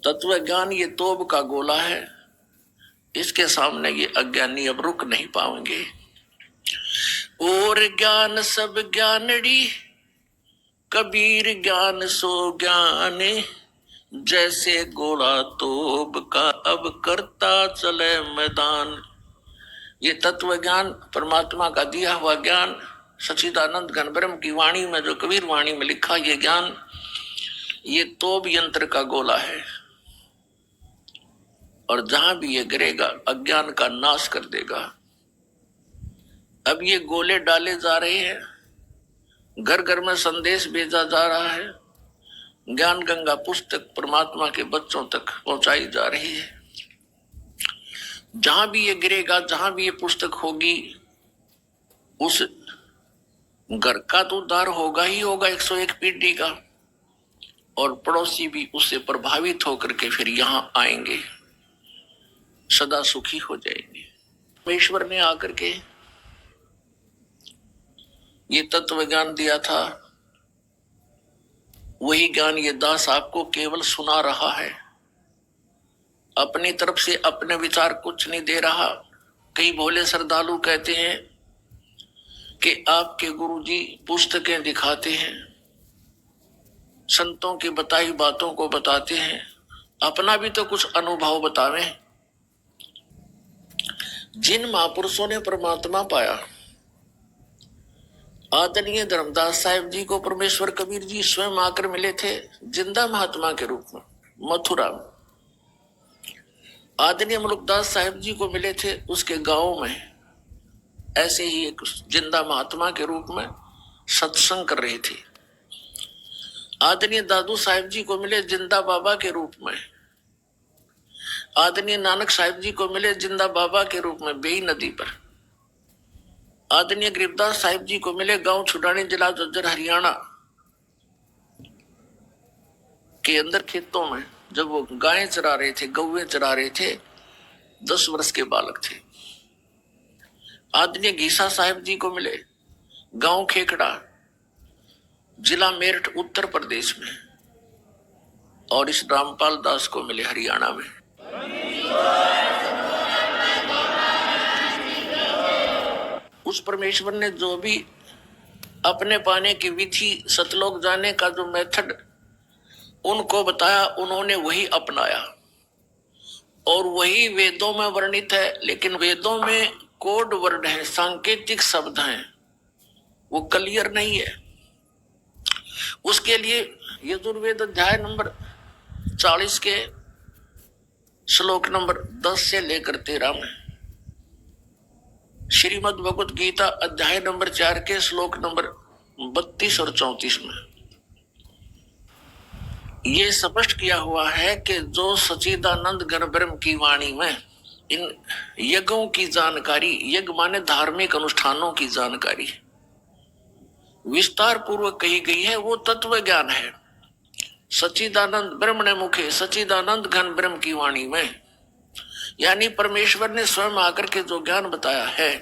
तत्व ज्ञान ये तोब का गोला है, इसके सामने ये अज्ञानी अब रुक नहीं पाएंगे। और ज्ञान सब ज्ञानड़ी, कबीर ज्ञान सो ज्ञान, जैसे गोला तोब का अब करता चले मैदान। ये तत्व ज्ञान परमात्मा का दिया हुआ ज्ञान, सच्चिदानंद घन ब्रह्म की वाणी में, जो कबीर वाणी में लिखा, ये ज्ञान ये तोब यंत्र का गोला है, और जहां भी ये गिरेगा अज्ञान का नाश कर देगा। अब ये गोले डाले जा रहे हैं, घर घर में संदेश भेजा जा रहा है, ज्ञान गंगा पुस्तक परमात्मा के बच्चों तक पहुंचाई जा रही है। जहां भी ये गिरेगा, जहां भी ये पुस्तक होगी, उस घर का तो उद्धार होगा ही होगा 101 पीढ़ी का, और पड़ोसी भी उससे प्रभावित होकर के फिर यहां आएंगे, सदा सुखी हो जाएंगे। परमेश्वर ने आकर के ये तत्व ज्ञान दिया था, वही ज्ञान ये दास आपको केवल सुना रहा है, अपनी तरफ से अपने विचार कुछ नहीं दे रहा। कई भोले श्रद्धालु कहते हैं कि आपके गुरुजी पुस्तकें दिखाते हैं, संतों की बताई बातों को बताते हैं, अपना भी तो कुछ अनुभव बतावें। जिन महापुरुषों ने परमात्मा पाया, आदरणीय धर्मदास साहिब जी को परमेश्वर कबीर जी स्वयं आकर मिले थे जिंदा महात्मा के रूप में मथुरा में। आदरणीय मुलुकदास साहिब जी को मिले थे उसके गांव में, ऐसे ही एक जिंदा महात्मा के रूप में सत्संग कर रहे थे। आदरणीय दादू साहिब जी को मिले जिंदा बाबा के रूप में। आदरणीय नानक साहिब जी को मिले जिंदा बाबा के रूप में बेई नदी पर। आदरणीय गरीबदास साहिब जी को मिले गांव छुडानी, जिला झज्जर, हरियाणा के अंदर खेतों में, जब वो गायें चरा रहे थे, गौएं चरा रहे थे, 10 वर्ष के बालक थे। आदरणीय घीसा साहिब जी को मिले गांव खेकड़ा, जिला मेरठ, उत्तर प्रदेश में, और इस रामपाल दास को मिले हरियाणा में। उस परमेश्वर ने जो भी अपने पाने की विधि, सतलोक जाने का जो मेथड उनको बताया, उन्होंने वही अपनाया, और वही वेदों में वर्णित है। लेकिन वेदों में कोड वर्ड है, सांकेतिक शब्द हैं, वो क्लियर नहीं है। उसके लिए यजुर्वेद अध्याय नंबर 40 के श्लोक नंबर 10 से लेकर 13 में, श्रीमद् भगवत गीता अध्याय नंबर 4 के श्लोक नंबर 32 और 34 में ये स्पष्ट किया हुआ है कि जो सच्चिदानंद घन ब्रह्म की वाणी में इन यज्ञों की जानकारी, यज्ञ माने धार्मिक अनुष्ठानों की जानकारी विस्तार पूर्वक कही गई है, वो तत्व ज्ञान है। सच्चिदानंद ब्रह्म ने मुखे सच्चिदानंद घन ब्रह्म की वाणी में, यानी परमेश्वर ने स्वयं आकर के जो ज्ञान बताया है,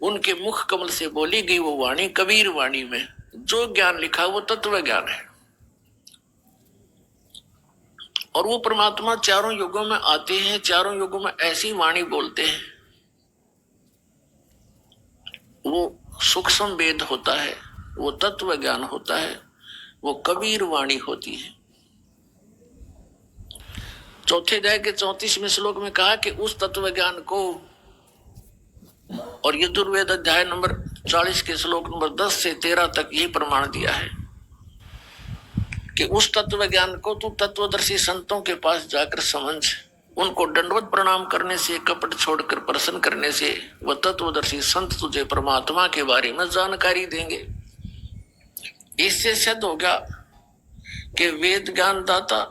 उनके मुख कमल से बोली गई वो वाणी, कबीर वाणी में जो ज्ञान लिखा वो तत्व ज्ञान है। और वो परमात्मा चारों युगों में आते हैं, चारों युगों में ऐसी वाणी बोलते हैं, वो सूक्ष्म वेद होता है, वो तत्व ज्ञान होता है, वो कबीर वाणी होती है। चौथे अध्याय के 34वें श्लोक में कहा कि उस तत्व ज्ञान को, और यजुर्वेद अध्याय नंबर 40 के श्लोक नंबर 10 से 13 तक यही प्रमाण दिया है कि उस तत्व ज्ञान को तू तत्वदर्शी संतों के पास जाकर समझ, उनको दंडवत प्रणाम करने से, कपट छोड़कर प्रसन्न करने से वह तत्वदर्शी संत तुझे परमात्मा के बारे में जानकारी देंगे। इससे सिद्ध हो गया कि वेद ज्ञान दाता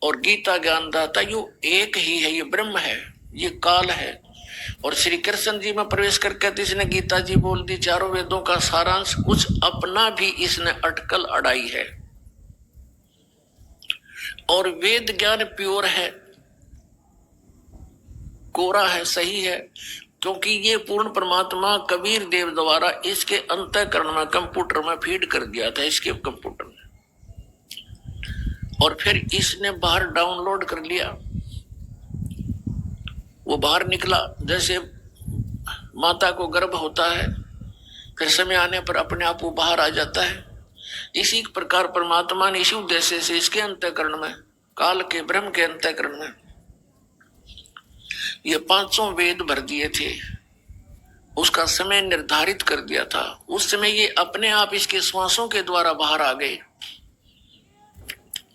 और गीता ज्ञान दाता यू एक ही है, ये ब्रह्म है, ये काल है। और श्री कृष्ण जी में प्रवेश करके इसने गीता जी बोल दी, चारों वेदों का सारांश, कुछ अपना भी इसने अटकल अड़ाई है। और वेद ज्ञान प्योर है, कोरा है, सही है, क्योंकि ये पूर्ण परमात्मा कबीर देव द्वारा इसके अंतःकरण में कंप्यूटर में फीड कर दिया था, इसके कंप्यूटर में। और फिर इसने बाहर डाउनलोड कर लिया। वो बाहर निकला, जैसे माता को गर्भ होता है, फिर समय आने पर अपने आप वो बाहर आ जाता है। इसी प्रकार परमात्मा ने इसी उद्देश्य से इसके अंतःकरण में, काल के ब्रह्म के अंतःकरण में ये 500 वेद भर दिए थे। उसका समय निर्धारित कर दिया था। उस समय ये अपने आप इसके श्वासों के द्वारा बाहर आ गए।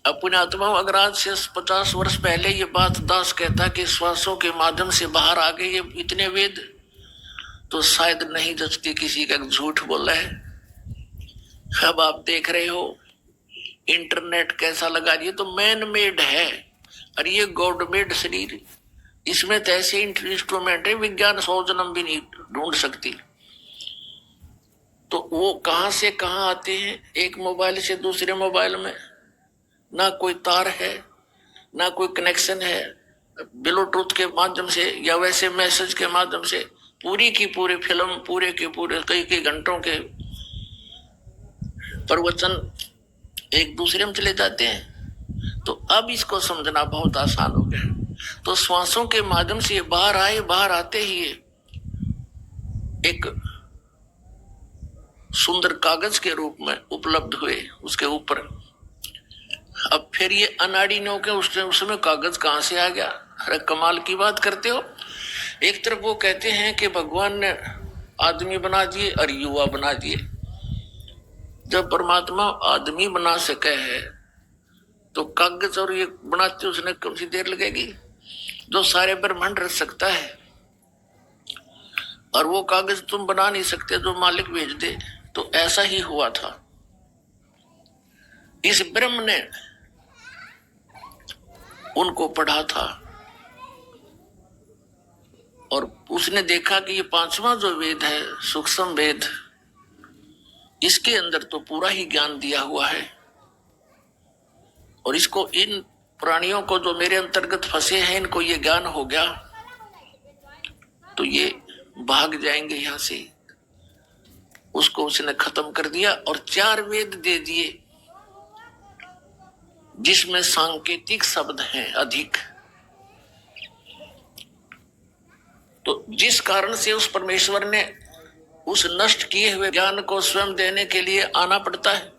अपने आत्मा, अगर आज से 50 वर्ष पहले ये बात दास कहता कि श्वासों के माध्यम से बाहर आ गए ये इतने वेद, तो शायद नहीं जचती किसी का झूठ बोला है। अब आप देख रहे हो इंटरनेट कैसा लगा, ये तो मैन मेड है और ये गॉड मेड शरीर। इसमें तो ऐसे इंस्ट्रूमेंट है विज्ञान 100 जन्म भी नहीं ढूंढ सकती। तो वो कहां से कहां आते हैं, एक मोबाइल से दूसरे मोबाइल में ना कोई तार है, ना कोई कनेक्शन है, ब्लूटूथ के माध्यम से या वैसे मैसेज के माध्यम से पूरी की पूरी फिल्म, पूरे के पूरे कई कई घंटों के प्रवचन एक दूसरे में चले जाते हैं। तो अब इसको समझना बहुत आसान हो गया। तो श्वासों के माध्यम से बाहर आए, बाहर आते ही एक सुंदर कागज के रूप में उपलब्ध हुए उसके ऊपर। अब फिर ये अनाड़ियों के उसमें कागज कहां से आ गया? अरे कमाल की बात करते हो। एक तरफ वो कहते हैं कि भगवान ने आदमी बना दिए और युवा बना दिए। जब परमात्मा आदमी बना सके है तो कागज और ये बनाते उसने कौन सी देर लगेगी? जो सारे ब्रह्मांड रच सकता है, और वो कागज तुम बना नहीं सकते जो मालिक भेज दे। तो ऐसा ही हुआ था। इस ब्रह्म ने उनको पढ़ा था और उसने देखा कि ये 5वां जो वेद है, सूक्ष्म वेद, इसके अंदर तो पूरा ही ज्ञान दिया हुआ है। और इसको, इन प्राणियों को जो मेरे अंतर्गत फंसे हैं, इनको ये ज्ञान हो गया तो ये भाग जाएंगे यहां से। उसको उसने खत्म कर दिया और 4 वेद दे दिए जिसमें सांकेतिक शब्द हैं अधिक। तो जिस कारण से उस परमेश्वर ने उस नष्ट किए हुए ज्ञान को स्वयं देने के लिए आना पड़ता है।